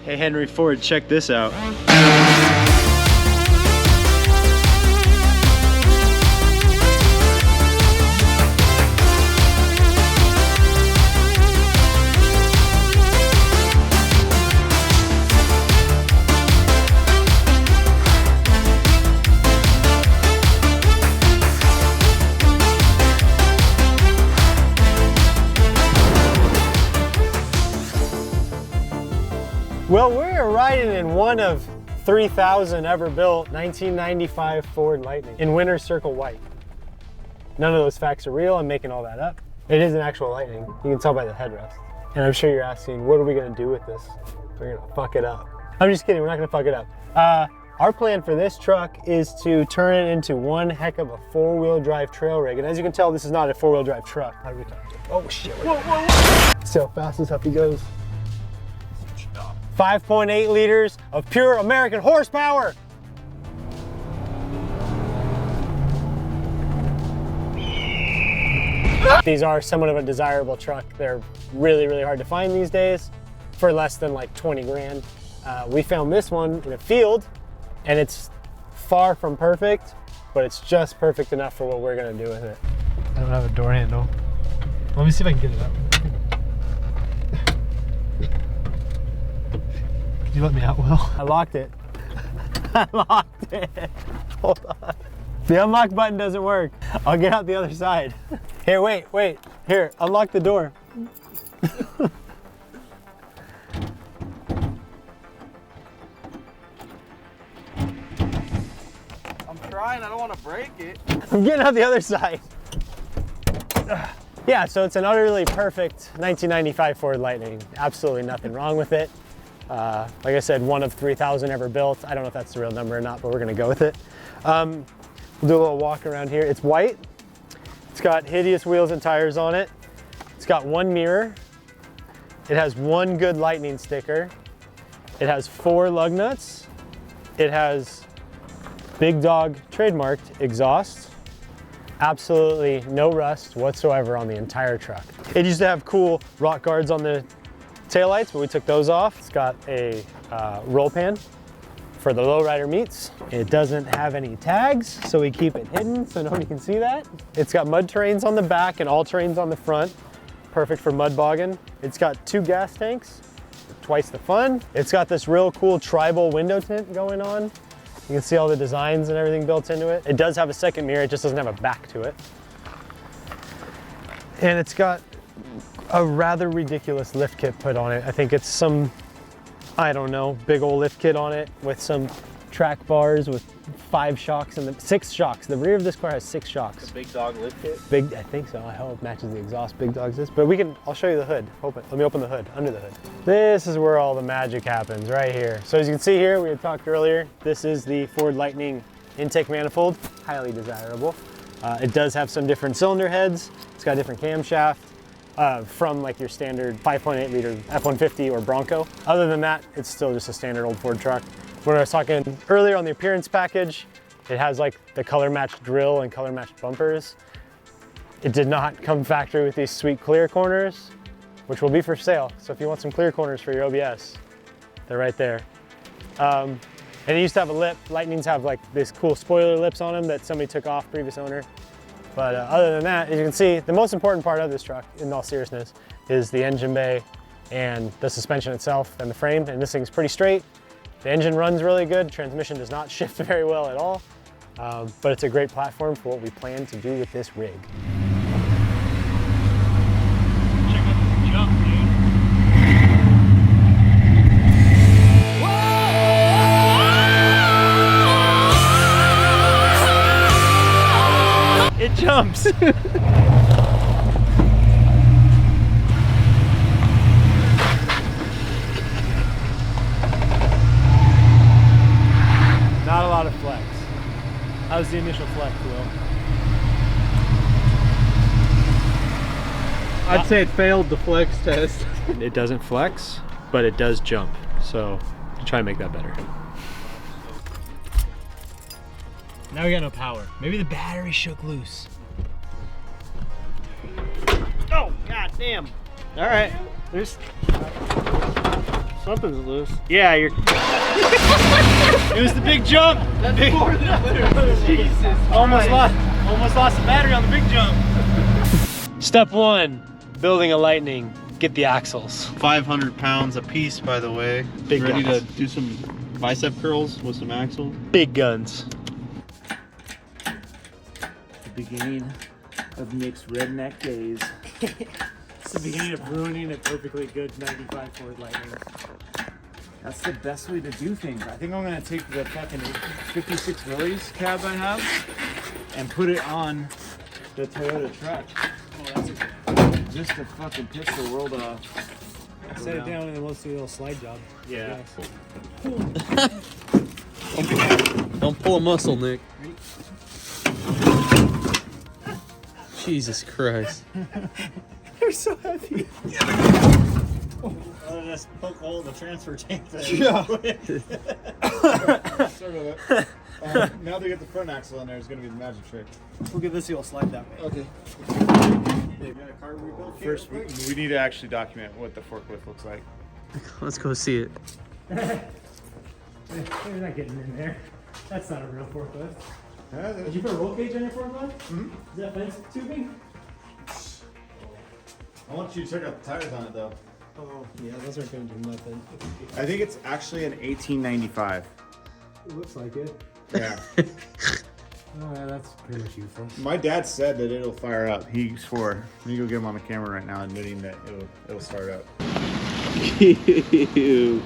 Hey Henry Ford, check this out. Well, we're riding in one of 3,000 ever built 1995 Ford Lightning in Winter Circle White. None of those facts are real, I'm making all that up. It is an actual Lightning, you can tell by the headrest. And I'm sure you're asking, what are we gonna do with this? We're gonna fuck it up. I'm just kidding, we're not gonna fuck it up. Our plan for this truck is to turn it into one heck of a four-wheel drive trail rig. And as you can tell, this is not a four-wheel drive truck. How do we talk? Oh shit, whoa, whoa, whoa. See how fast this puppy goes. 5.8 liters of pure American horsepower. These are somewhat of a desirable truck. They're really, really hard to find these days for less than like 20 grand. We found this one in a field and it's far from perfect, but it's just perfect enough for what we're gonna do with it. I don't have a door handle. Let me see if I can get it up. You let me out, Will. I locked it. I locked it. Hold on. The unlock button doesn't work. I'll get out the other side. Here, wait. Here, unlock the door. I'm trying, I don't want to break it. I'm getting out the other side. Yeah, so it's an utterly perfect 1995 Ford Lightning. Absolutely nothing wrong with it. Like I said, one of 3,000 ever built. I don't know if that's the real number or not, but we're gonna go with it. We'll do a little walk around here. It's white. It's got hideous wheels and tires on it. It's got one mirror. It has one good Lightning sticker. It has 4 lug nuts. It has Big Dog trademarked exhaust. Absolutely no rust whatsoever on the entire truck. It used to have cool rock guards on the taillights, but we took those off. It's got a roll pan for the lowrider meets. It doesn't have any tags, so we keep it hidden so nobody can see that. It's got mud terrains on the back and all terrains on the front. Perfect for mud bogging. It's got 2 gas tanks, twice the fun. It's got this real cool tribal window tint going on. You can see all the designs and everything built into it. It does have a second mirror, it just doesn't have a back to it. And it's got a rather ridiculous lift kit put on it. I think it's some, I don't know, big old lift kit on it with some track bars with 5 shocks and 6 shocks. The rear of this car has 6 shocks. The Big Dog lift kit? Big, I think so. I hope it matches the exhaust Big Dog's this. But I'll show you the hood. Let me open the hood, under the hood. This is where all the magic happens, right here. So as you can see here, we had talked earlier, this is the Ford Lightning intake manifold, highly desirable. It does have some different cylinder heads. It's got a different camshaft. From like your standard 5.8 liter F-150 or Bronco. Other than that, it's still just a standard old Ford truck. When I was talking earlier on the appearance package, it has like the color matched grille and color matched bumpers. It did not come factory with these sweet clear corners, which will be for sale. So if you want some clear corners for your OBS, they're right there. And it used to have a lip. Lightnings have like this cool spoiler lips on them that somebody took off, previous owner. But other than that, as you can see, the most important part of this truck, in all seriousness, is the engine bay and the suspension itself and the frame. And this thing's pretty straight. The engine runs really good. Transmission does not shift very well at all. But it's a great platform for what we plan to do with this rig. Check out the jump, dude. It jumps. Not a lot of flex. That was the initial flex, Will. I'd say it failed the flex test. It doesn't flex, but it does jump. So try and make that better. Now we got no power. Maybe the battery shook loose. Oh, god damn. All right. There's Something's loose. Yeah, you're. It was the big jump. That's more than Jesus. Almost lost the battery on the big jump. Step 1, building a Lightning. Get the axles. 500 pounds a piece, by the way. Big Ready guns. to do some bicep curls with some axle? Big guns. The beginning of Nick's redneck days. It's the beginning of ruining a perfectly good 95 Ford Lightning. That's the best way to do things. I think I'm gonna take the fucking 56 Willys cab I have and put it on the Toyota truck. Just to fucking piss the world off. Set it down and then we'll do a little slide job. Yeah. Don't pull a muscle, Nick. Jesus Christ. They're so heavy. Let's poke a hole in the transfer tank there. Yeah. Sort of it. Now they get the front axle in there, it's going to be the magic trick. We'll give this a little slide that way. Okay. You got a car rebuild kit? First, we need to actually document what the forklift looks like. Let's go see it. They're not getting in there. That's not a real forklift. Did you put a roll cage on your forklift? Mhm. Is that fence tubing? I want you to check out the tires on it, though. Oh, yeah, those aren't going to do nothing. I think it's actually an 1895. It looks like it. Yeah. Oh, yeah, that's pretty much useless. My dad said that it'll fire up. He swore. Let me go get him on the camera right now admitting that it'll start up. Ew.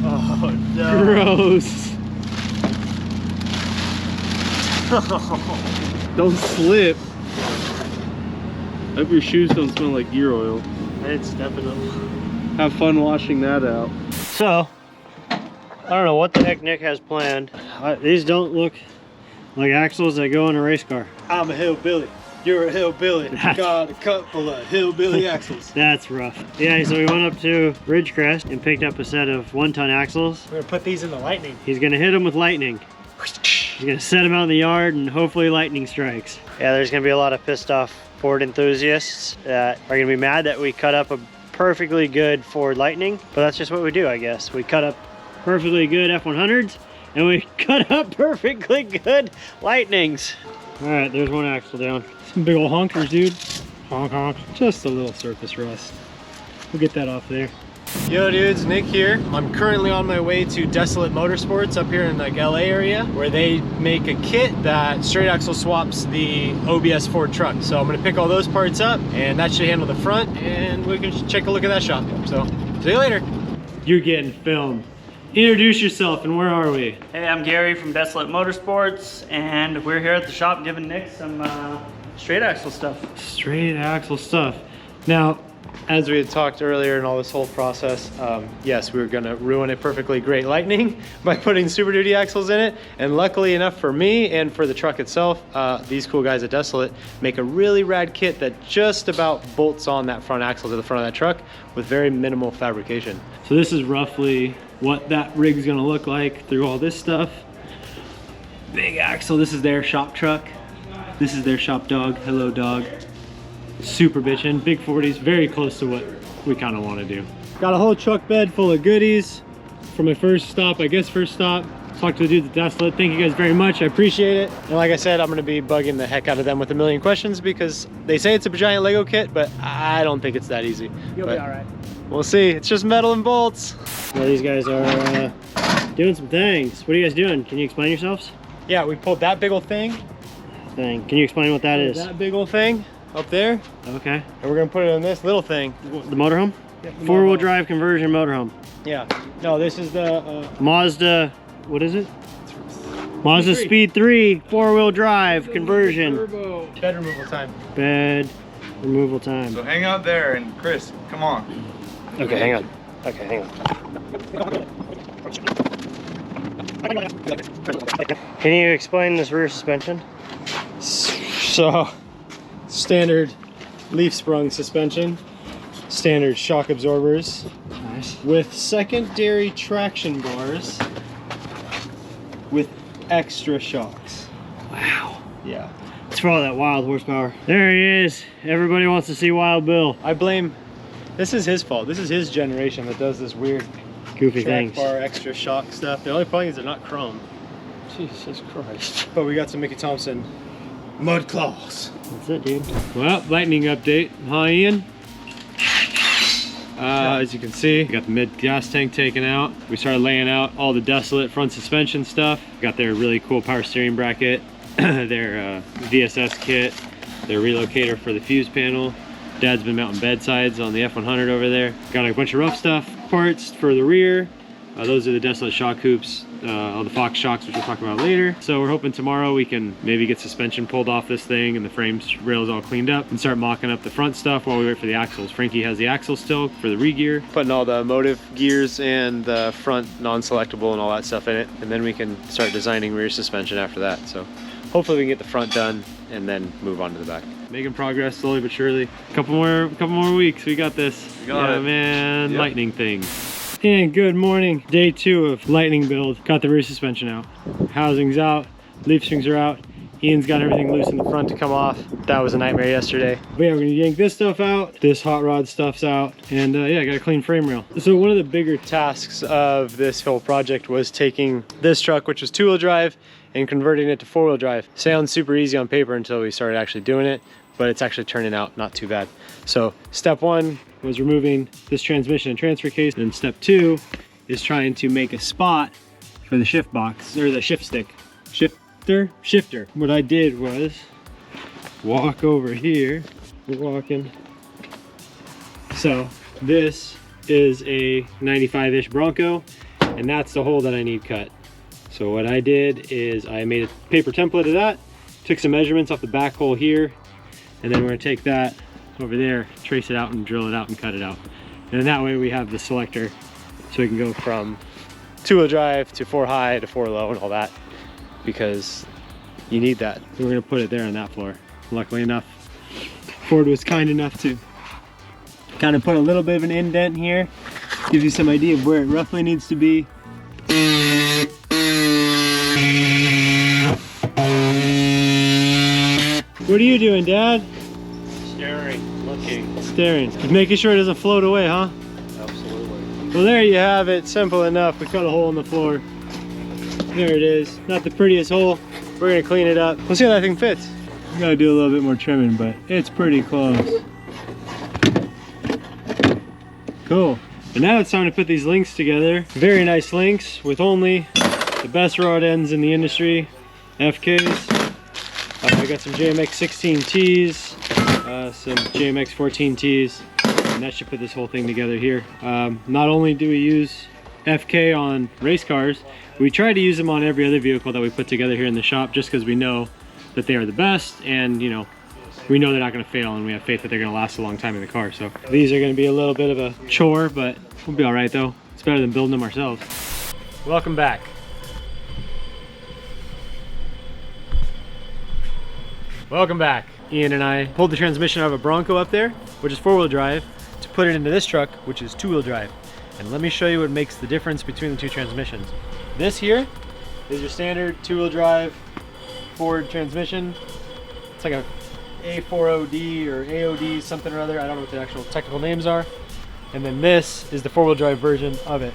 Oh, no. Gross. Don't slip. I hope your shoes don't smell like gear oil. It's definitely. Have fun washing that out. So, I don't know what the heck Nick has planned. These don't look like axles that go in a race car. I'm a hillbilly. You're a hillbilly. Got a couple of hillbilly axles. That's rough. Yeah, so we went up to Ridgecrest and picked up a set of 1-ton axles. We're gonna put these in the Lightning. He's gonna hit them with lightning. He's gonna set them out in the yard and hopefully lightning strikes. Yeah, there's gonna be a lot of pissed off Ford enthusiasts that are gonna be mad that we cut up a perfectly good Ford Lightning, but that's just what we do, I guess. We cut up perfectly good F100s and we cut up perfectly good Lightnings. All right, there's one axle down. Some big old honkers, dude. Honk honk. Just a little surface rust. We'll get that off there. Yo dudes, Nick here. I'm currently on my way to Desolate Motorsports up here in like LA area, where they make a kit that straight axle swaps the OBS Ford truck. So I'm gonna pick all those parts up and that should handle the front and we can check a look at that shop. So see you later. You're getting filmed. Introduce yourself and where are we? Hey, I'm Gary from Desolate Motorsports, and we're here at the shop giving Nick some straight axle stuff. Straight axle stuff. Now, as we had talked earlier in all this whole process, yes, we were gonna ruin a perfectly great Lightning by putting Super Duty axles in it. And luckily enough for me and for the truck itself, these cool guys at Desolate make a really rad kit that just about bolts on that front axle to the front of that truck with very minimal fabrication. So this is roughly what that rig's gonna look like through all this stuff. Big axle, this is their shop truck. This is their shop dog, hello dog. Super bitchin', big 40s, very close to what we kind of want to do. Got a whole truck bed full of goodies for my first stop, I guess first stop. Talked to the dudes at Desolate. Thank you guys very much, I appreciate it. And like I said, I'm gonna be bugging the heck out of them with a million questions because they say it's a giant Lego kit, but I don't think it's that easy. You'll be all right. We'll see, it's just metal and bolts. Well, these guys are doing some things. What are you guys doing? Can you explain yourselves? Yeah, we pulled that big old thing. Can you explain what that is? That big old thing up there. Okay. And we're gonna put it in this little thing. The motorhome? Yeah, four-wheel drive conversion motorhome. Yeah. No, this is the Mazda, what is it? Mazda Speed 3 4-wheel drive conversion. Turbo. Bed removal time. Bed removal time. So hang out there and Chris, come on. Okay, hang on. Okay, hang on. Can you explain this rear suspension? So, standard leaf sprung suspension, standard shock absorbers, nice, with secondary traction bars with extra shocks. Wow. Yeah. It's for all that wild horsepower. There he is. Everybody wants to see Wild Bill. I blame, this is his fault. This is his generation that does this weird Goofy track things. bar extra shock stuff. The only problem is they're not chrome. Jesus Christ. But we got some Mickey Thompson mud claws. That's it, dude. Well, lightning update. Huh, Ian? As you can see, we got the mid gas tank taken out. We started laying out all the desolate front suspension stuff. Got their really cool power steering bracket, their VSS kit, their relocator for the fuse panel. Dad's been mounting bedsides on the F100 over there. Got a bunch of rough stuff, parts for the rear. Those are the desolate shock hoops, all the Fox shocks, which we'll talk about later. So we're hoping tomorrow we can maybe get suspension pulled off this thing and the frame rails all cleaned up and start mocking up the front stuff while we wait for the axles. Frankie has the axles still for the re-gear. Putting all the motive gears and the front non-selectable and all that stuff in it. And then we can start designing rear suspension after that. So hopefully we can get the front done and then move on to the back. Making progress slowly but surely. Couple more weeks. We got this. Got it. Man, Yep. lightning thing. And good morning. Day 2 of lightning build. Got the rear suspension out. Housing's out. Leaf springs are out. Ian's got everything loose in the front to come off. That was a nightmare yesterday. But yeah, we're gonna yank this stuff out. This hot rod stuff's out. And yeah, I got a clean frame rail. So one of the bigger Tasks of this whole project was taking this truck, which was 2-wheel drive, and converting it to 4-wheel drive. Sounds super easy on paper until we started actually doing it, but it's actually turning out not too bad. So step 1 was removing this transmission and transfer case, and step 2 is trying to make a spot for the shift box, or the shift stick. Shifter. What I did was walk over here. We're walking. So this is a 95-ish Bronco, and that's the hole that I need cut. So what I did is I made a paper template of that, took some measurements off the back hole here, and then we're gonna take that over there, trace it out and drill it out and cut it out. And then that way we have the selector, so we can go from 2-wheel drive to 4-high to 4-low and all that, because you need that. So we're gonna put it there on that floor. Luckily enough, Ford was kind enough to kind of put a little bit of an indent here, gives you some idea of where it roughly needs to be. What are you doing, Dad? Staring, looking. Staring. Just making sure it doesn't float away, huh? Absolutely. Well, there you have it. Simple enough. We cut a hole in the floor. There it is. Not the prettiest hole. We're gonna clean it up. We'll see how that thing fits. We gotta do a little bit more trimming, but it's pretty close. Cool. And now it's time to put these links together. Very nice links with only the best rod ends in the industry, FKs. I got some JMX 16Ts, some JMX 14Ts, and that should put this whole thing together here. Not only do we use FK on race cars, we try to use them on every other vehicle that we put together here in the shop, just because we know that they are the best, and you know, we know they're not going to fail, and we have faith that they're going to last a long time in the car. So these are going to be a little bit of a chore, but we'll be all right though. It's better than building them ourselves. Welcome back. Welcome back. Ian and I pulled the transmission out of a Bronco up there, which is 4-wheel drive, to put it into this truck, which is 2-wheel drive. And let me show you what makes the difference between the two transmissions. This here is your standard 2-wheel drive Ford transmission. It's like a A40D or AOD something or other. I don't know what the actual technical names are. And then this is the 4-wheel drive version of it.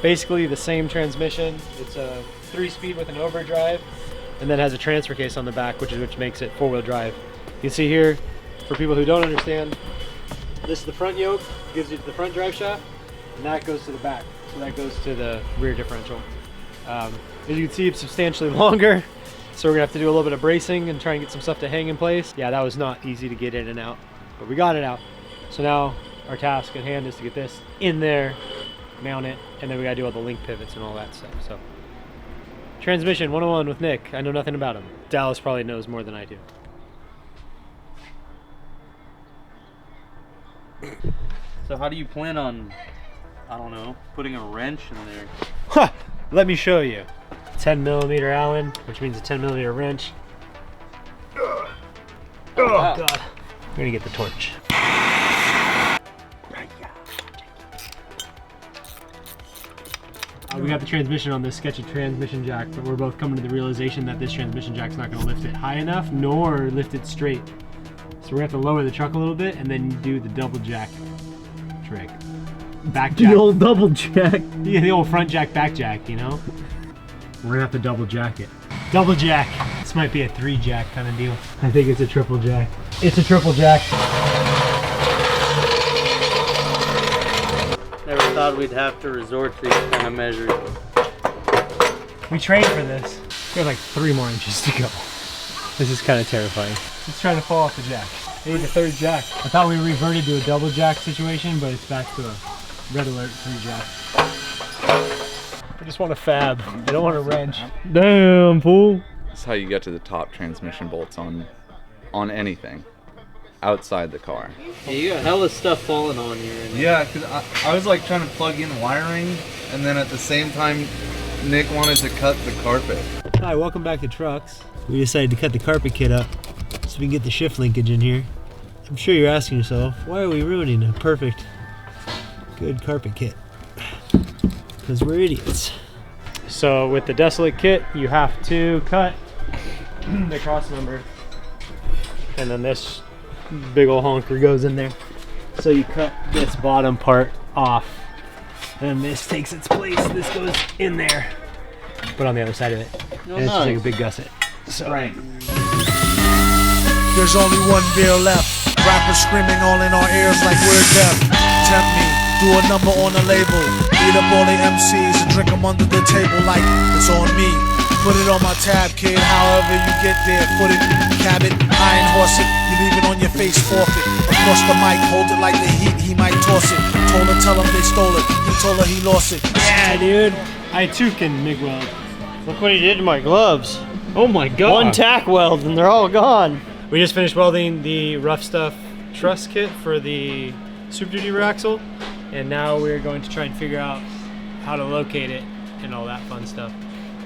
Basically the same transmission. It's a 3-speed with an overdrive, and then has a transfer case on the back, which makes it 4-wheel drive. You can see here, for people who don't understand, this is the front yoke, gives you the front drive shaft, and that goes to the back. So that goes to the rear differential. As you can see, it's substantially longer, so we're gonna have to do a little bit of bracing and try and get some stuff to hang in place. Yeah, that was not easy to get in and out, but we got it out. So now our task at hand is to get this in there, mount it, and then we gotta do all the link pivots and all that stuff. So transmission 101 with Nick. I know nothing about him. Dallas probably knows more than I do. So how do you plan on, I don't know, putting a wrench in there? Huh, let me show you. 10mm Allen, which means a 10mm wrench. Oh God. We're gonna get the torch. I we got the transmission on this sketchy transmission jack, but we're both coming to the realization that this transmission jack's not going to lift it high enough, nor lift it straight. So we're going to have to lower the truck a little bit and then do the double jack trick. Back jack. The old double jack. Yeah, the old front jack, back jack, you know? We're gonna have to double jack it. Double jack. This might be a 3 jack kind of deal. I think it's a triple jack. It's a triple jack. Never thought we'd have to resort to these kind of measures. We trained for this. We have like 3 more inches to go. This is kind of terrifying. It's trying to fall off the jack. I need the 3rd jack. I thought we reverted to a double jack situation, but it's back to a red alert 3 jack. I just want a fab. I don't want a wrench. Damn, fool. That's how you get to the top transmission bolts on anything outside the car. Yeah, you got hella stuff falling on you right now. Yeah, because I was like trying to plug in wiring, and then at the same time, Nick wanted to cut the carpet. Hi, welcome back to Trucks. We decided to cut the carpet kit up so we can get the shift linkage in here. I'm sure you're asking yourself, why are we ruining a perfect, good carpet kit? Because we're idiots. So with the Desolate kit, you have to cut the cross member, and then this big old honker goes in there. So you cut this bottom part off, and this takes its place. This goes in there, but on the other side of it. Oh, and it's just nice. like a big gusset. So there's only one beer left. Rappers screaming all in our ears like we're deaf. Tempt me, do a number on a label. Beat up all the MCs and drink them under the table like it's on me. Put it on my tab, kid, however you get there. Put it, cab it, iron horse it. You leave it on your face, forfeit. Across the mic, hold it like the heat, he might toss it. Told her, tell him they stole it. He told her he lost it. yeah, dude. I too can MIG weld. Look what he did to my gloves. Oh my god. One tack weld and they're all gone. We just finished welding the Rough Stuff truss kit for the Super Duty rear axle, and now we're going to try and figure out how to locate it and all that fun stuff.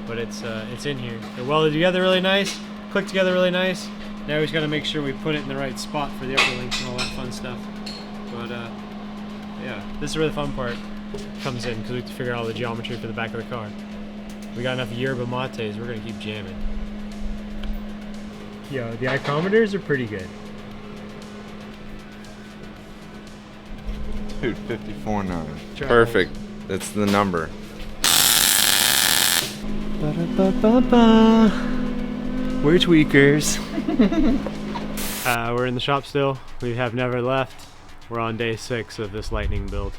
But it's in here. They're welded together really nice, clicked together really nice. Now we just got to make sure we put it in the right spot for the upper links and all that fun stuff. But yeah, this is where the fun part comes in, because we have to figure out all the geometry for the back of the car. We got enough yerba mates, we're gonna keep jamming. Yo, the icometers are pretty good. Dude, 54.9. Perfect. That's the number. We're tweakers. We're in the shop still. We have never left. We're on day 6 of this Lightning build.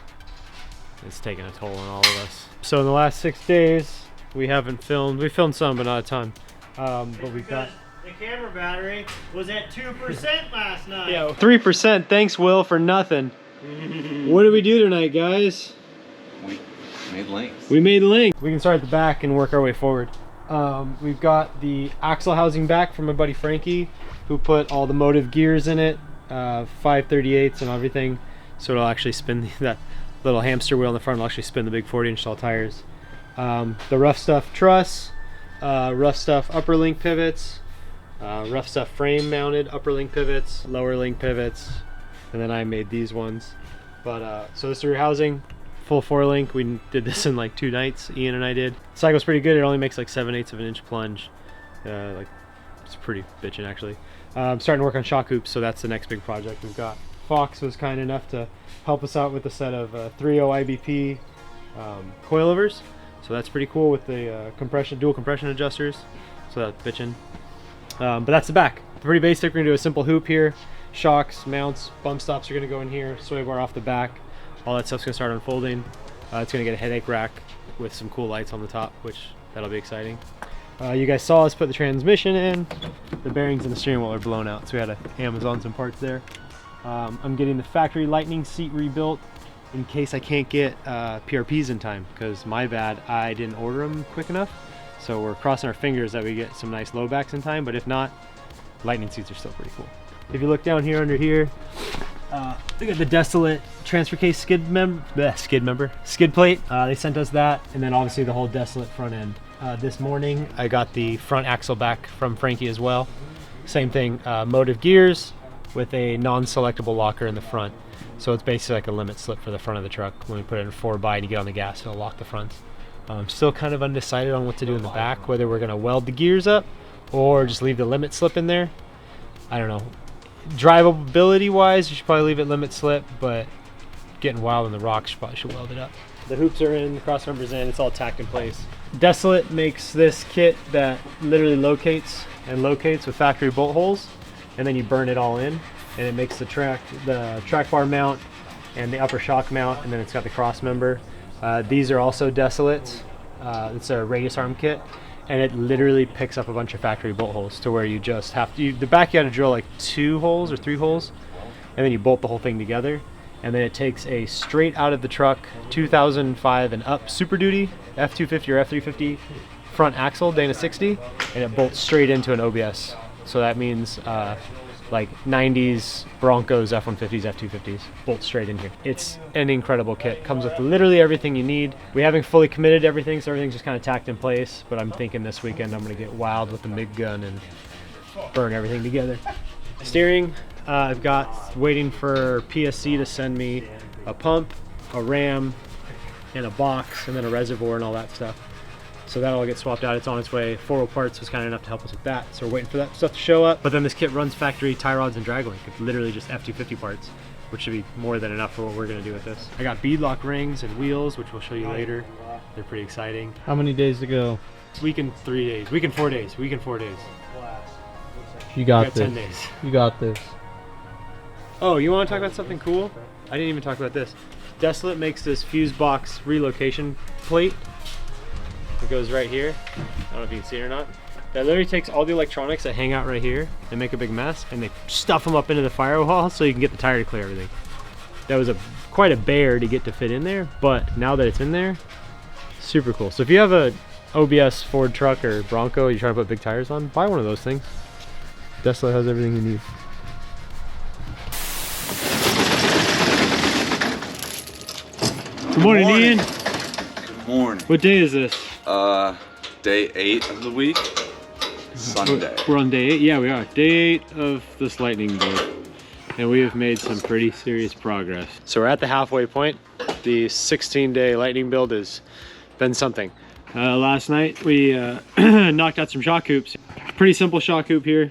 It's taking a toll on all of us. So in the last 6 days, we haven't filmed. We filmed some, but not a ton. But we've got... The camera battery was at 2% last night. Yeah, 3%. Thanks, Will, for nothing. What did we do tonight, guys? We made links. We made a link. We can start at the back and work our way forward. We've got the axle housing back from my buddy Frankie, who put all the motive gears in it, 5/38s and everything, so it'll actually spin that little hamster wheel in the front will actually spin the big 40-inch tall tires. The Rough Stuff truss, Rough Stuff upper link pivots, Rough Stuff frame mounted upper link pivots, lower link pivots, and then I made these ones. But so this is rear housing, full 4-link. We did this in like 2 nights, Ian and I did. The cycle's pretty good. It only makes like 7/8 of an inch plunge. Like it's pretty bitchin' actually. I'm starting to work on shock hoops, so that's the next big project we've got. Fox was kind enough to help us out with a set of 3.0 IBP coilovers, so that's pretty cool with the dual compression adjusters. So that's bitchin'. But that's the back. Pretty basic. We're gonna do a simple hoop here. Shocks, mounts, bump stops are gonna go in here. Sway bar off the back. All that stuff's gonna start unfolding. It's gonna get a headache rack with some cool lights on the top, which that'll be exciting. You guys saw us put the transmission in. The bearings and the steering wheel are blown out, so we had to Amazon some parts there. I'm getting the factory Lightning seat rebuilt in case I can't get PRPs in time, because my bad, I didn't order them quick enough. So we're crossing our fingers that we get some nice low backs in time, but if not, Lightning seats are still pretty cool. If you look down here under here, we got the Desolate transfer case skid plate. They sent us that, and then obviously the whole Desolate front end. This morning I got the front axle back from Frankie as well. Same thing, motive gears with a non-selectable locker in the front. So it's basically like a limit slip for the front of the truck. When we put it in 4x and you get on the gas, it'll lock the front. I'm still kind of undecided on what to do in the back, whether we're gonna weld the gears up or just leave the limit slip in there. I don't know. Drivability wise, you should probably leave it limit slip, but getting wild in the rocks, you probably should weld it up. The hoops are in, the cross member's in, it's all tacked in place. Desolate makes this kit that literally locates with factory bolt holes, and then you burn it all in, and it makes the track bar mount and the upper shock mount, and then it's got the cross member. These are also Desolates. It's a radius arm kit, and it literally picks up a bunch of factory bolt holes to where you just have to, the back you got to drill like 2 holes or 3 holes, and then you bolt the whole thing together. And then it takes a straight out of the truck 2005 and up Super Duty F250 or F350 front axle Dana 60, and it bolts straight into an OBS. So that means like 90s Broncos, F150s, F250s bolt straight in here. It's an incredible kit. Comes with literally everything you need. We haven't fully committed to everything, so everything's just kind of tacked in place, but I'm thinking this weekend I'm going to get wild with the MIG gun and burn everything together. Steering, I've got waiting for PSC to send me a pump, a ram, and a box, and then a reservoir and all that stuff. So that'll all get swapped out. It's on its way. 4 Parts was kind enough to help us with that, so we're waiting for that stuff to show up. But then this kit runs factory tie rods and drag link. It's literally just F250 parts, which should be more than enough for what we're gonna do with this. I got beadlock rings and wheels, which we'll show you later. They're pretty exciting. How many days to go? Week and 3 days. Week and 4 days. Week and 4 days. You got got this. 10 days. You got this. Oh, you want to talk about something cool? I didn't even talk about this. Desolate makes this fuse box relocation plate. It goes right here. I don't know if you can see it or not. That literally takes all the electronics that hang out right here and make a big mess, and they stuff them up into the firewall so you can get the tire to clear everything. That was quite a bear to get to fit in there, but now that it's in there, super cool. So if you have a OBS Ford truck or Bronco, you're trying to put big tires on, buy one of those things. Desolate has everything you need. Good morning, Ian. Good morning. What day is this? Day 8 of the week. Sunday. We're on day 8. Yeah, we are. Day 8 of this lightning build, and we have made some pretty serious progress. So we're at the halfway point. The 16-day lightning build has been something. Last night we knocked out some shock hoops. Pretty simple shock hoop here.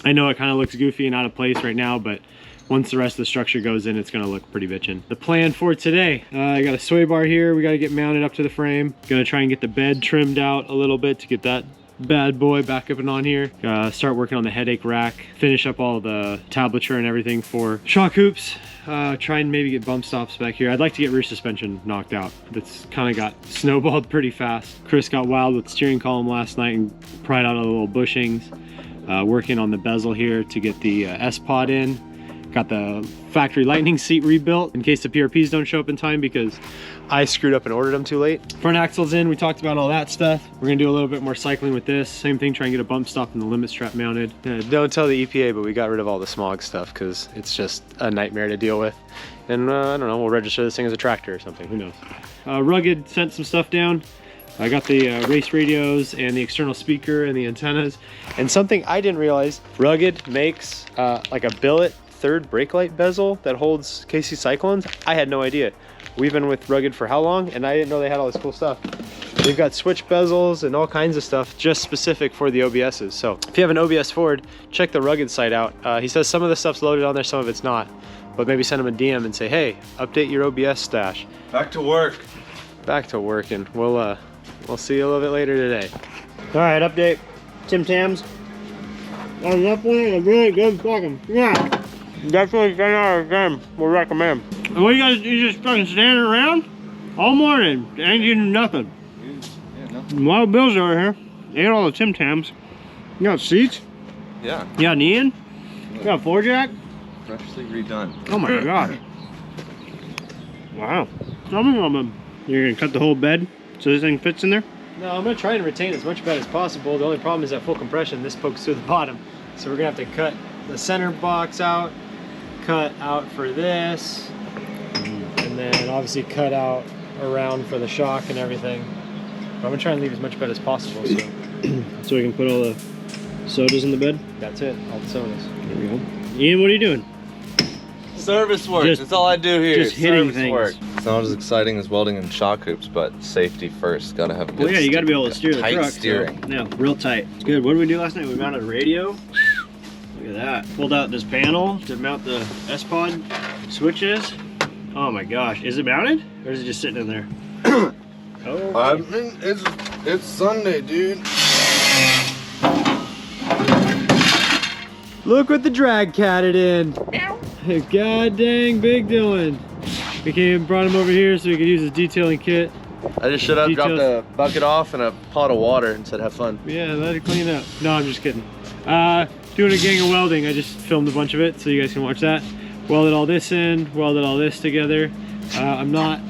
I know it kind of looks goofy and out of place right now, but once the rest of the structure goes in, it's gonna look pretty bitchin'. The plan for today, I got a sway bar here. We gotta get mounted up to the frame. Gonna try and get the bed trimmed out a little bit to get that bad boy back up and on here. Start working on the headache rack, finish up all the tablature and everything for shock hoops. Try and maybe get bump stops back here. I'd like to get rear suspension knocked out. That's kind of got snowballed pretty fast. Chris got wild with the steering column last night and pried out all the little bushings. Working on the bezel here to get the S-pod in. Got the factory lightning seat rebuilt in case the PRPs don't show up in time because I screwed up and ordered them too late. Front axle's in, we talked about all that stuff. We're gonna do a little bit more cycling with this. Same thing, try and get a bump stop and the limit strap mounted. Don't tell the EPA, but we got rid of all the smog stuff because it's just a nightmare to deal with. And I don't know, we'll register this thing as a tractor or something, who knows. Rugged sent some stuff down. I got the race radios and the external speaker and the antennas. And something I didn't realize, Rugged makes like a billet third brake light bezel that holds KC Cyclones. I had no idea. We've been with Rugged for how long? And I didn't know they had all this cool stuff. They've got switch bezels and all kinds of stuff just specific for the OBSs. So if you have an OBS Ford, check the Rugged site out. He says some of the stuff's loaded on there, some of it's not. But maybe send him a DM and say, hey, update your OBS stash. Back to work. Back to working. We'll see you a little bit later today. All right, update. Tim Tams. Definitely a really good fucking, yeah. Definitely 10 out of 10. We'll recommend. And what you just fucking standing around all morning? Ain't getting nothing. Yeah, no. Wild Bill's over here. Ate all the Tim Tams. You got seats? Yeah. You got an Ian? You got a floor jack? Freshly redone. Oh my god. Wow. You're gonna cut the whole bed so this thing fits in there? No, I'm gonna try and retain as much bed as possible. The only problem is at full compression, this pokes through the bottom. So we're gonna have to cut the center box out, cut out for this, and then obviously cut out around for the shock and everything. But I'm gonna try and leave as much bed as possible. So, so we can put all the sodas in the bed? That's it, all the sodas. There we go. Ian, what are you doing? Service work. Just- That's all I do here. just hitting Service things. work. It's not as exciting as welding in shock hoops, but safety first. Gotta have a good. Well, yeah, you got to be able to steer the tight truck. steering. So, yeah, real tight. It's good. What did we do last night? We mounted a radio. Look at that. Pulled out this panel to mount the S-Pod switches. Oh my gosh. Is it mounted? Or is it just sitting in there? Oh. It's Sunday, dude. Look what the drag catted in. God dang big Dylan. We brought him over here so we could use his detailing kit. I just should have dropped Details. a bucket off and a pot of water and said have fun. Yeah, let it clean up. No, I'm just kidding. Doing a gang of welding. I just filmed a bunch of it so you guys can watch that. Welded all this in, welded all this together. I'm not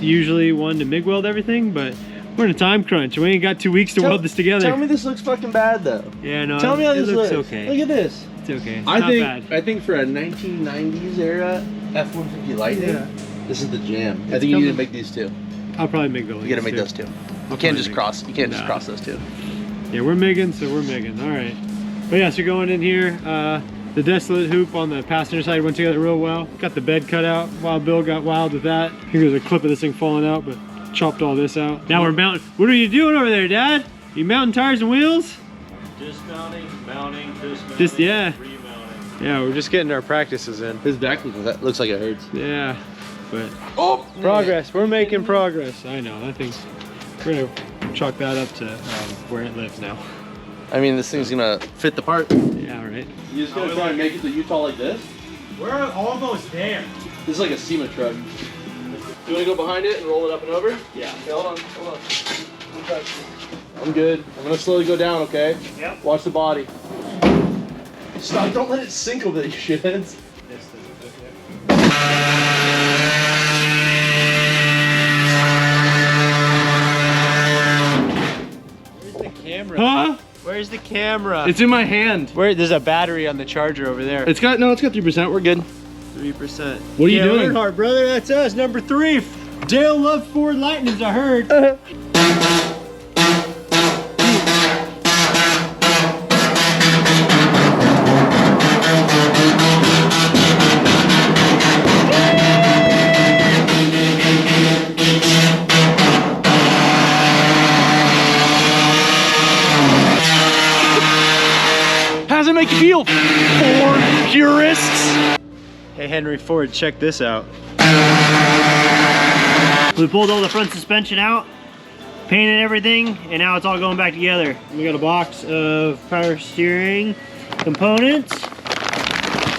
usually one to MIG weld everything, but we're in a time crunch. We ain't got 2 weeks to weld this together. Tell me this looks fucking bad though. Yeah, no, Tell me how it this looks looks. okay. Look at this. It's okay. It's I not think bad. I think for a 1990s era F-150 Lightning, Yeah. this is the jam. I It's think you need coming. to make these two. I'll probably MIG building. You gotta make those two. You can't just cross. You can't just No. cross those two. Yeah, we're MIGing, so we're MIGing. All right. But yeah, so going in here, the desolate hoop on the passenger side went together real well. Got the bed cut out. Wild Bill got wild with that. I think there's a clip of this thing falling out, but chopped all this out. Now we're mounting. What are you doing over there, Dad? You mounting tires and wheels? Dismounting, mounting, dismounting, Just, yeah. remounting. Yeah, we're just getting our practices in. His back looks like it hurts. Yeah, but Oh, progress. We're making progress. I know. I think we're gonna chalk that up to where it lives now. I mean, this thing's gonna fit the part. Yeah, right. You just gonna try and make it to Utah like this? We're almost there. This is like a SEMA truck. You wanna go behind it and roll it up and over? Yeah. Okay, hold on. Okay. I'm good. I'm gonna slowly go down, okay? Yep. Watch the body. Stop, don't let it sink over there, you shitheads. Where's the camera? Huh? Where's the camera? It's in my hand. There's a battery on the charger over there. It's got 3%. We're good. 3%. What are you doing? Earnhardt, brother, that's us, number 3. Dale loves Ford Lightnings, I heard. How's it make you feel, Ford purists? Hey, Henry Ford, check this out. We pulled all the front suspension out, painted everything, and now it's all going back together. We got a box of power steering components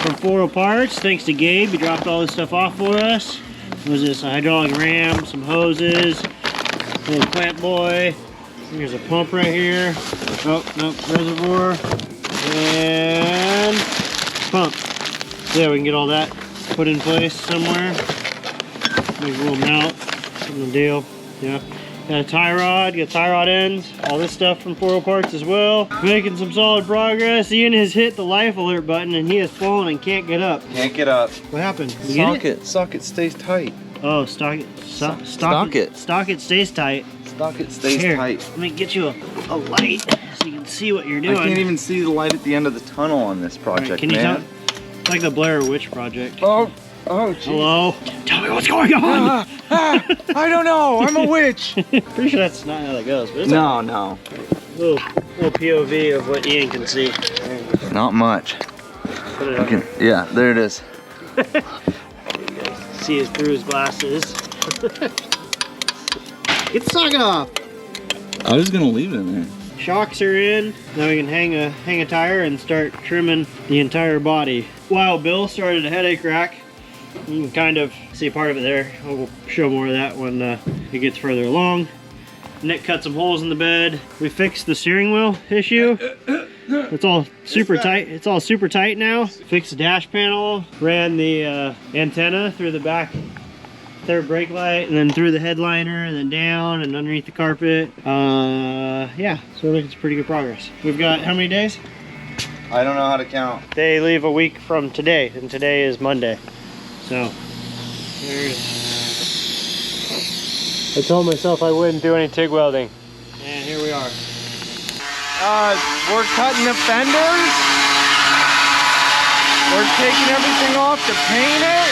from 4 Parts. Thanks to Gabe, he dropped all this stuff off for us. What was this? A hydraulic ram, some hoses, a little clamp boy. Here's a pump right here. Oh, nope, reservoir. And pump. Yeah, we can get all that put in place somewhere. Make a little mount, something deal. Yeah. Got a tie rod, got tie rod ends, all this stuff from 4 Parts as well. Making some solid progress. Ian has hit the life alert button and he has fallen and can't get up. Can't get up. What happened? You get it? Socket stays tight. Oh, stock it. Stock it stays tight. Socket stays Here, tight. let me get you a light so you can see what you're doing. I can't even see the light at the end of the tunnel on this project, Alright, can you man. tell? It's like the Blair Witch Project. Oh, geez. Hello? Tell me what's going on! I don't know. I'm a witch. Pretty sure that's not how that goes, but it's No. a little POV of what Ian can see. Not much. Put it up. Yeah, there it is. See his through his glasses. Get the socket off! I was gonna leave it in there. Shocks are in. Now we can hang a tire and start trimming the entire body. Wild Bill started a headache rack. You can kind of see part of it there. We'll show more of that when it gets further along. Nick cut some holes in the bed. We fixed the steering wheel issue. It's all super tight. It's all super tight now. Fixed the dash panel. Ran the antenna through the back third brake light and then through the headliner and then down and underneath the carpet. Yeah, so we're making some pretty good progress. We've got how many days? I don't know how to count. They leave a week from today, and today is Monday. So, there's... I told myself I wouldn't do any TIG welding. And here we are. We're cutting the fenders. We're taking everything off to paint it.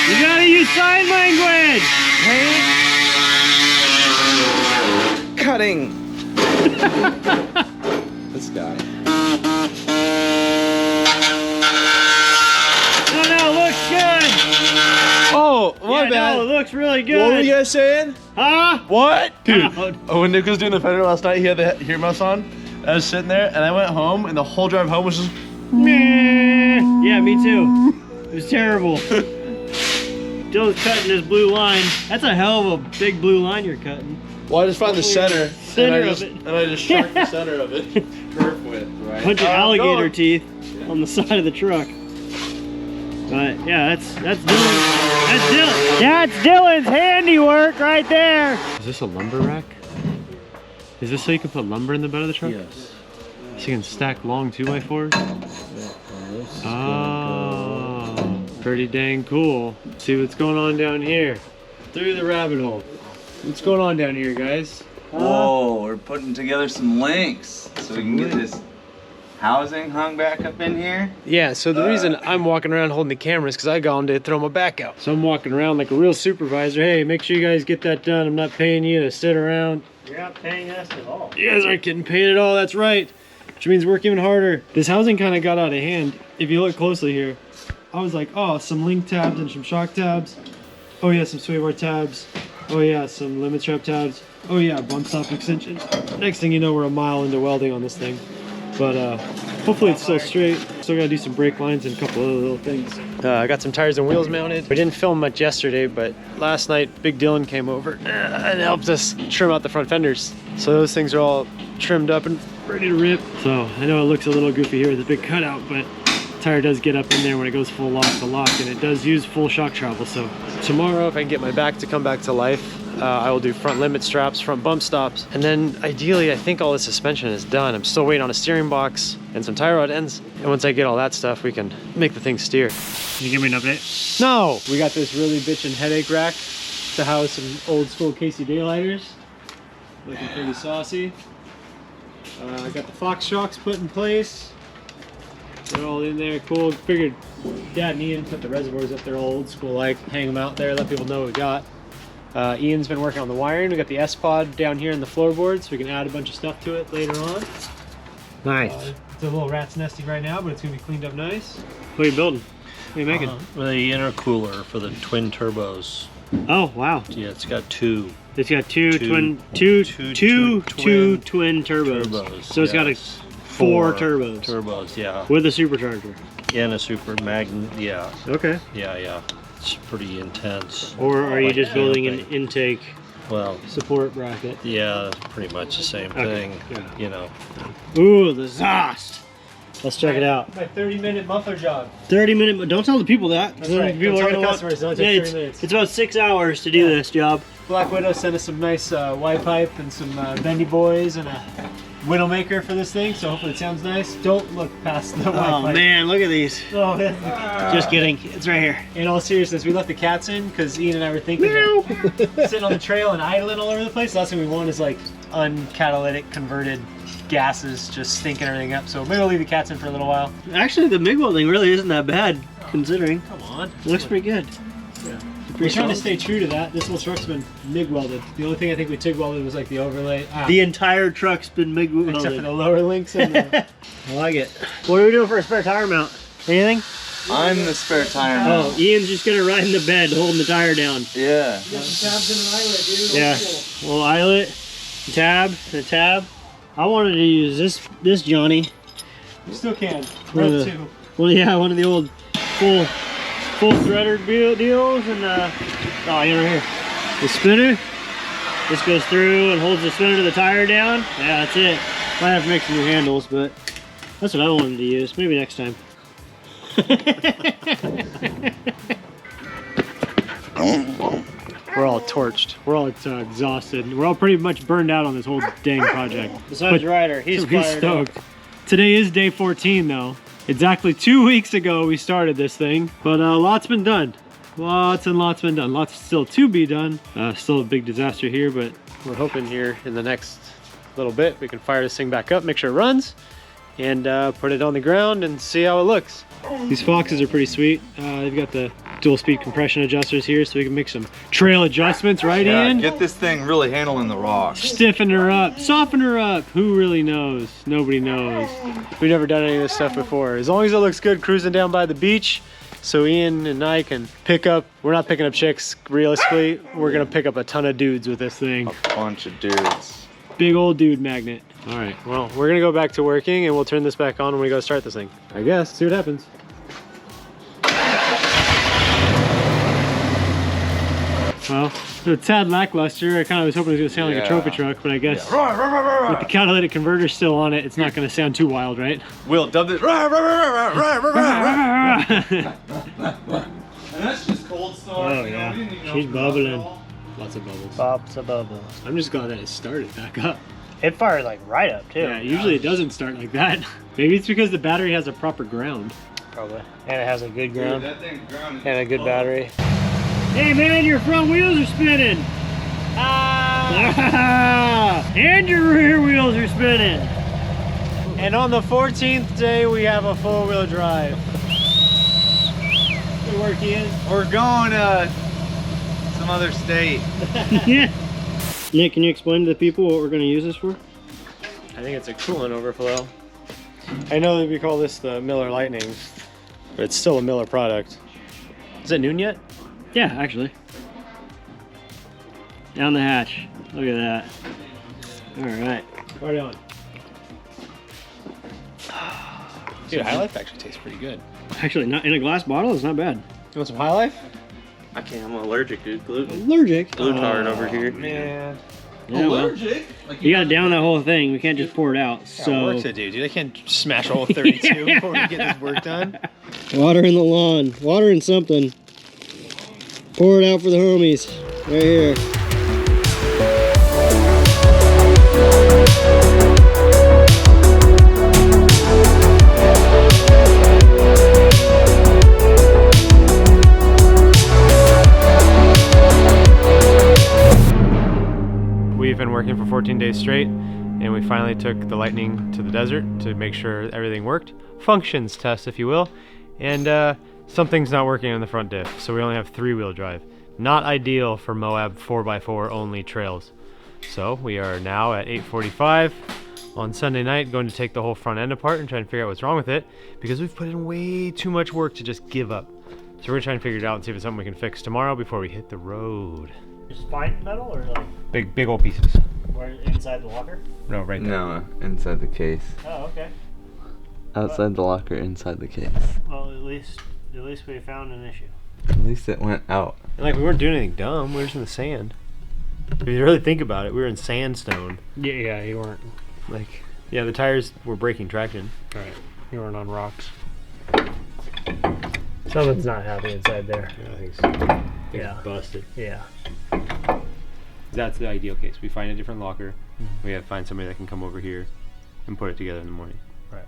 You gotta use sign language. Paint. Cutting. This guy. No, looks good. Oh, my Yeah, bad. no, it looks really good. What were you guys saying? Huh? What? Dude, when Nick was doing the fender last night, he had the earmuffs on. I was sitting there, and I went home, and the whole drive home was just... Meh. Yeah, me too. It was terrible. Dylan's cutting this blue line. That's a hell of a big blue line you're cutting. Well, I just found the center, Center and I of just, it. and I just sharked the center of it. Curve width, right? Bunch of I'm alligator going. teeth on the side of the truck. But yeah, that's Dylan. That's Dylan. That's Dylan's handiwork right there. Is this a lumber rack? Is this so you can put lumber in the bed of the truck? Yes. So you can stack long 2x4s? Oh, pretty dang cool. Let's see what's going on down here. Through the rabbit hole. What's going on down here, guys? Whoa, we're putting together some links so we can get this housing hung back up in here. Yeah, so the reason I'm walking around holding the camera is because I gone to throw my back out. So I'm walking around like a real supervisor. Hey, make sure you guys get that done. I'm not paying you to sit around. You're not paying us at all. You guys aren't getting paid at all, that's right. Which means work even harder. This housing kind of got out of hand. If you look closely here, I was like, oh, some link tabs and some shock tabs. Oh yeah, some sway bar tabs. Oh yeah, some limit strap tabs. Oh yeah, bump stop extensions. Next thing you know, we're a mile into welding on this thing. But hopefully it's still straight. Still gotta do some brake lines and a couple other little things. I got some tires and wheels mounted. We didn't film much yesterday, but last night Big Dylan came over and helped us trim out the front fenders. So those things are all trimmed up and Ready to rip. So I know it looks a little goofy here with a big cutout, but the tire does get up in there when it goes full lock to lock, and it does use full shock travel. So tomorrow, if I can get my back to come back to life, I will do front limit straps, front bump stops, and then ideally I think all the suspension is done. I'm still waiting on a steering box and some tie rod ends, and once I get all that stuff, we can make the thing steer. can you give me an update? No! We got this really bitchin' headache rack to house some old school Casey daylighters. Looking pretty saucy. I got the Fox shocks put in place. They're all in there, cool. Figured Dad and Ian put the reservoirs up there all old school like, hang them out there, let people know what we got. Ian's been working on the wiring. We got the S-Pod down here in the floorboard, so we can add a bunch of stuff to it later on. Nice. It's a little rat's nesty right now, but it's gonna be cleaned up nice. What are you building? What are you making? The intercooler for the twin turbos. Oh wow! Yeah, it's got two. It's got two twin turbos. So it's got a four turbos. Turbos, yeah. With a supercharger. And a super magnet, yeah. Okay. Yeah. It's pretty intense. Or are you Like just building an anything. intake Well, support bracket? yeah, that's pretty much the same thing. yeah. You know. Ooh, the Zost! Let's check it out. My 30-minute muffler job. 30-minute. Don't tell the people that. That's right. People Don't are tell gonna the want. customers. It only Yeah, takes 30 minutes. it's about 6 hours to do this job. Black Widow sent us some nice Y-pipe and some bendy boys and a Widowmaker for this thing, so hopefully it sounds nice. Don't look past the Y-pipe. Oh man, look at these. Oh, yeah. Just kidding. It's right here. In all seriousness, we left the cats in because Ian and I were thinking that sitting on the trail and idling all over the place. The last thing we want is like uncatalytic converted gases just stinking everything up. So maybe we'll leave the cats in for a little while. Actually, the MIG welding really isn't that bad, considering. Come on. It looks pretty good. Yeah. We're trying to stay true to that. This whole truck's been MIG welded. The only thing I think we TIG welded was like the overlay. The entire truck's been MIG welded. Except for the lower links. And the... I like it. What are we doing for a spare tire mount? Anything? I'm the spare tire. Oh, Ian's just gonna ride in the bed holding the tire down. Yeah. Yeah. Well, eyelet, tab, the tab. I wanted to use this Johnny. You still can. One of Road the- two. Well, yeah, one of the old full threader deals, and oh, you know here, the spinner. This goes through and holds the spinner to the tire down. Yeah, that's it. Might have to make some new handles, but that's what I wanted to use. Maybe next time. We're all torched. We're all exhausted. We're all pretty much burned out on this whole dang project. Besides Ryder, he's stoked. Today is day 14 though. Exactly 2 weeks ago we started this thing, but a lot's been done. Lots and lots been done. Lots still to be done. Still a big disaster here, but We're hoping here in the next little bit we can fire this thing back up, make sure it runs, and put it on the ground and see how it looks. These Foxes are pretty sweet. They've got the dual speed compression adjusters here so we can make some trail adjustments, right, Yeah, Ian? get this thing really handling the rocks. Stiffen her up, soften her up. Who really knows? Nobody knows. We've never done any of this stuff before. As long as it looks good cruising down by the beach, so Ian and I can pick up, we're not picking up chicks realistically, we're gonna pick up a ton of dudes with this thing. A bunch of dudes. Big old dude magnet. All right, well, we're gonna go back to working and we'll turn this back on when we go start this thing. I guess, see what happens. Well, it's a tad lackluster. I kind of was hoping it was gonna sound like a trophy truck, but I guess with the catalytic converter still on it, it's not gonna sound too wild, right? Will, dub this. And that's just cold start. Oh yeah, she's bubbling. Lots of bubbles. Pops a bubble. I'm just glad that it started back up. It fired like right up too. Yeah, usually it doesn't start like that. Maybe it's because the battery has a proper ground. Probably. And it has a good ground. Dude, that thing's grounded. And a good battery. Hey man, your front wheels are spinning! Ah! And your rear wheels are spinning! And on the 14th day, we have a four-wheel drive. Good work, Ian. We're going to some other state. Yeah. Nick, can you explain to the people what we're going to use this for? I think it's a coolant overflow. I know that we call this the Miller Lightning, but it's still a Miller product. Is it noon yet? Yeah, actually. Down the hatch. Look at that. All right. Right on. Dude, High Life actually tastes pretty good. Actually, not in a glass bottle. It's not bad. You want some High Life? I can't. I'm allergic, dude. Gluten. Allergic. Gluten over here. Man. Yeah, Allergic? Well, you gotta down that whole thing. We can't just pour it out. So Work to do, dude. I can't smash all 32 before we get this work done. water in the lawn. Water in something. Pour it out for the homies. Right here. We've been working for 14 days straight, and we finally took the Lightning to the desert to make sure everything worked. Functions test, if you will. And something's not working on the front diff, so we only have 3-wheel drive. Not ideal for Moab 4x4 only trails. So we are now at 8:45 on Sunday night, going to take the whole front end apart and try and figure out what's wrong with it, because we've put in way too much work to just give up. So we're gonna try and figure it out and see if it's something we can fix tomorrow before we hit the road. Just fine metal or like Big old pieces. where inside the locker? No, right there. No, inside the case. Oh, okay. Outside the locker, inside the case. Well, at least we found an issue. At least it went out. And like, we weren't doing anything dumb, we were just in the sand. If you really think about it, we were in sandstone. Yeah, you weren't. Like, yeah, the tires were breaking traction. Right. You weren't on rocks. Something's not happy inside there. Yeah, I think so. Yeah. Busted. Yeah. That's the ideal case. We find a different locker. We have to find somebody that can come over here and put it together in the morning. Right.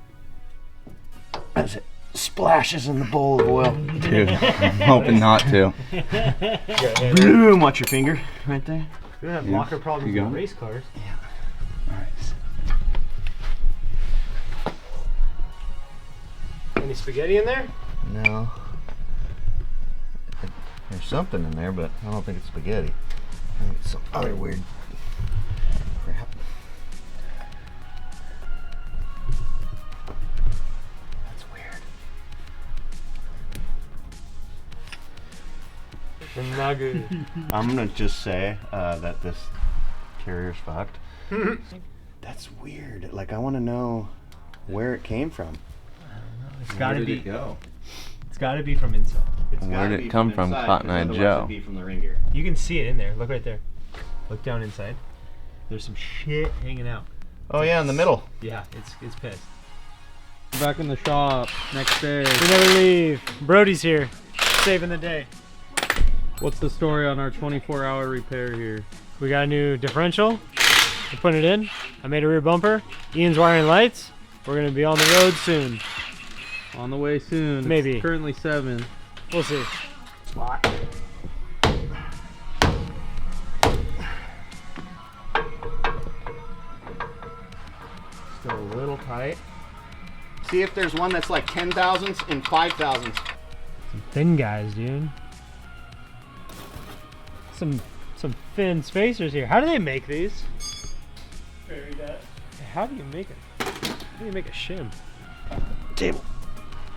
As it splashes in the bowl of oil. Dude, I'm hoping not to. Boom, watch your finger right there. We don't have Yeah. locker problems You in going? race cars. Nice. Any spaghetti in there? No. There's something in there, but I don't think it's spaghetti. I think it's some other weird crap. That's weird. Not good. I'm gonna just say that this carrier's fucked. That's weird. Like, I want to know where it came from. It's Where gotta did be. it go? It's gotta be from inside. It's Where gotta did be it come from, inside, Cotton 'cause Eye otherwise Joe? it'd be from the ring gear. You can see it in there. Look right there. Look down inside. There's some shit hanging out. Oh yeah, in the middle. Yeah, it's pissed. Back in the shop next day. We never leave. Brody's here, saving the day. What's the story on our 24-hour repair here? We got a new differential. We're putting it in. I made a rear bumper. Ian's wiring lights. We're gonna be on the road soon. On the way soon. Maybe. It's currently 7. We'll see. Spot. Still a little tight. See if there's one that's like 10,000s and 5,000s. Thin guys, dude. Some thin spacers here. How do they make these? How do you make it? How do you make a shim? Table.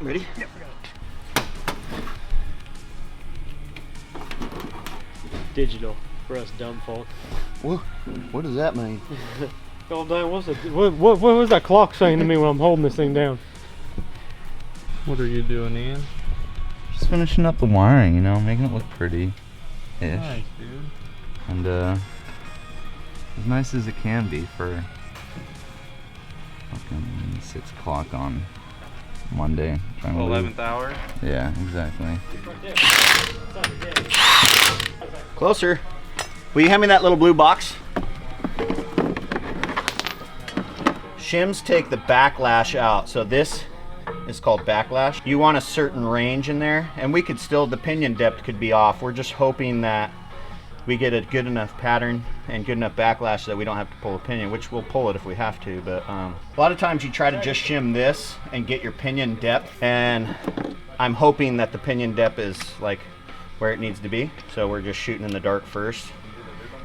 Ready? Yep. Digital for us dumb folk. What does that mean? What was that clock saying to me when I'm holding this thing down? What are you doing, Ian? Just finishing up the wiring, you know, making it look pretty-ish. Nice, dude. And as nice as it can be for fucking 6 o'clock on Monday. 11th hour. Yeah, exactly. Closer. Will you hand me that little blue box? Shims take the backlash out, so this is called backlash. You want a certain range in there, and we could still, the pinion depth could be off. We're just hoping that we get a good enough pattern and good enough backlash that we don't have to pull a pinion, which we'll pull it if we have to, but a lot of times you try to just shim this and get your pinion depth, and I'm hoping that the pinion depth is like where it needs to be, so we're just shooting in the dark first,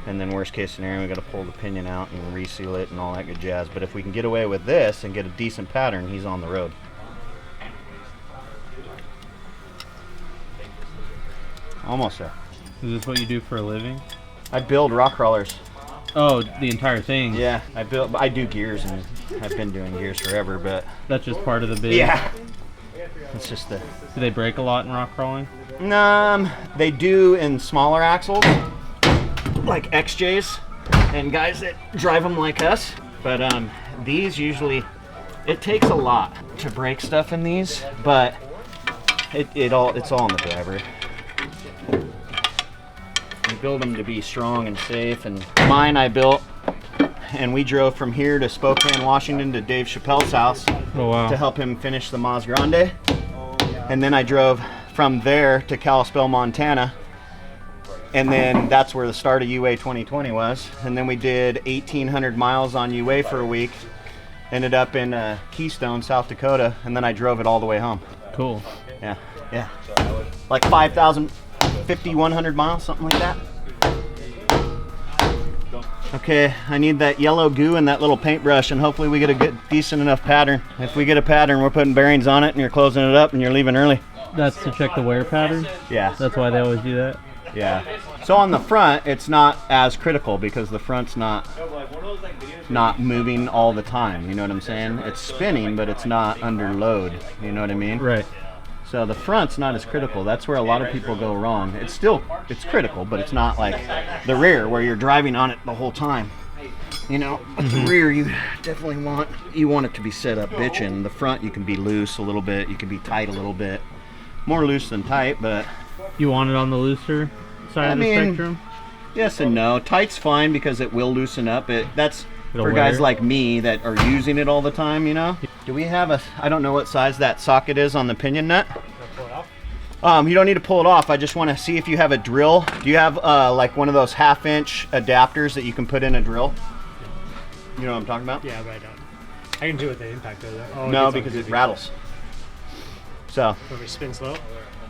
and then worst case scenario we got to pull the pinion out and reseal it and all that good jazz. But if we can get away with this and get a decent pattern, he's on the road. Almost there. Is this what you do for a living? I build rock crawlers. Oh, the entire thing. Yeah, I do gears, and I've been doing gears forever, but That's just part of the bid. yeah, it's just the Do they break a lot in rock crawling? they do in smaller axles like XJs and guys that drive them like us, but these usually, it takes a lot to break stuff in these, but it's all on the driver. We build them to be strong and safe, and mine I built, and we drove from here to Spokane, Washington to Dave Chappelle's house to help him finish the Mas Grande, and then I drove from there to Kalispell, Montana, and then that's where the start of UA 2020 was, and then we did 1,800 miles on UA for a week, ended up in Keystone, South Dakota, and then I drove it all the way home. Cool. Yeah, like 5,100 miles, something like that. Okay, I need that yellow goo and that little paintbrush, and hopefully we get a good, decent enough pattern. If we get a pattern, we're putting bearings on it, and you're closing it up, and you're leaving early. That's to check the wear pattern? Yeah. That's why they always do that? Yeah. So on the front, it's not as critical because the front's not moving all the time. You know what I'm saying? It's spinning, but it's not under load. You know what I mean? Right. So the front's not as critical. That's where a lot of people go wrong. It's critical, but it's not like the rear where you're driving on it the whole time. You know, but the rear you definitely want it to be set up bitchin'. The front you can be loose a little bit. You can be tight a little bit. More loose than tight, but You want it on the looser side of the spectrum? Yes and no. Tight's fine because it will loosen up. That's It'll for guys wear. like me that are using it all the time, you know? Do we have I don't know what size that socket is on the pinion nut. You don't need to pull it off. I just want to see if you have a drill. Do you have like one of those 1/2-inch adapters that you can put in a drill? You know what I'm talking about? Yeah, but I don't. I can do it with the impact though. Oh, No, because it rattles. So When we spin slow?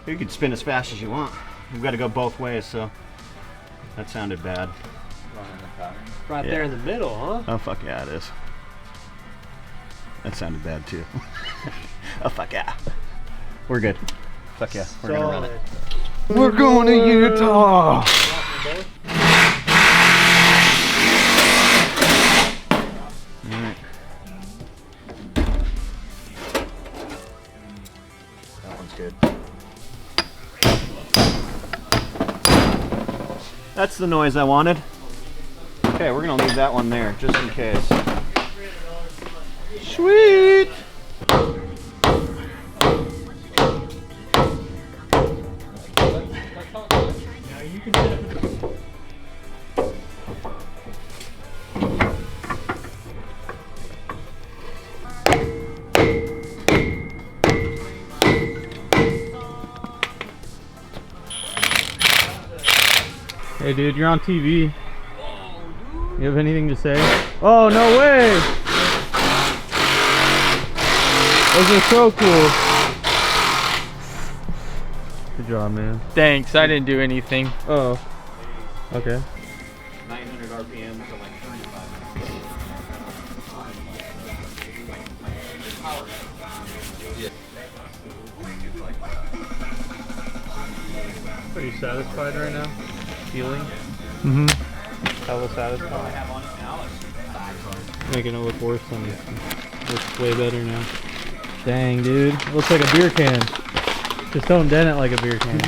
you can spin as fast as you want. We've got to go both ways, so that sounded bad. Right there in the middle, huh? Oh fuck yeah, it is. That sounded bad too. Oh fuck yeah. We're good. Fuck yeah, we're gonna run it. We're going to Utah! Alright. That one's good. That's the noise I wanted. Okay, we're gonna leave that one there just in case. Sweet! Hey dude, you're on TV. You have anything to say? Oh, no way! Those are so cool. Good job, man. Thanks, I didn't do anything. Oh. Okay. 900 RPM to like 35. Pretty satisfied right now? Feeling? Mm-hmm. Hella satisfied. Making it look worse than it looks way better now. Dang, dude. It looks like a beer can. Just don't dent it like a beer can.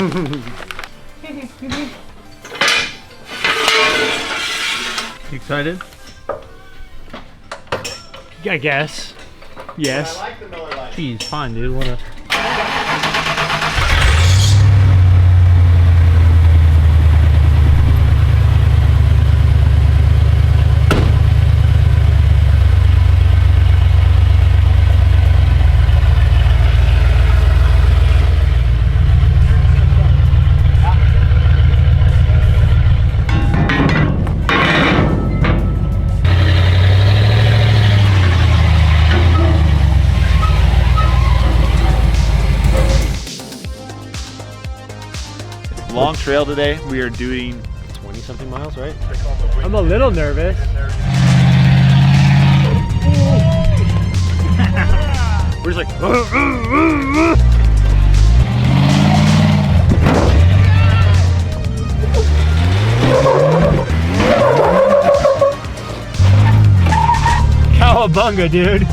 You excited? I guess. Yes. I like the Miller Lite. Jeez, fine, dude. What a... Long trail today. We are doing 20 something miles, right? I'm a little nervous. We're just like, Cowabunga, dude.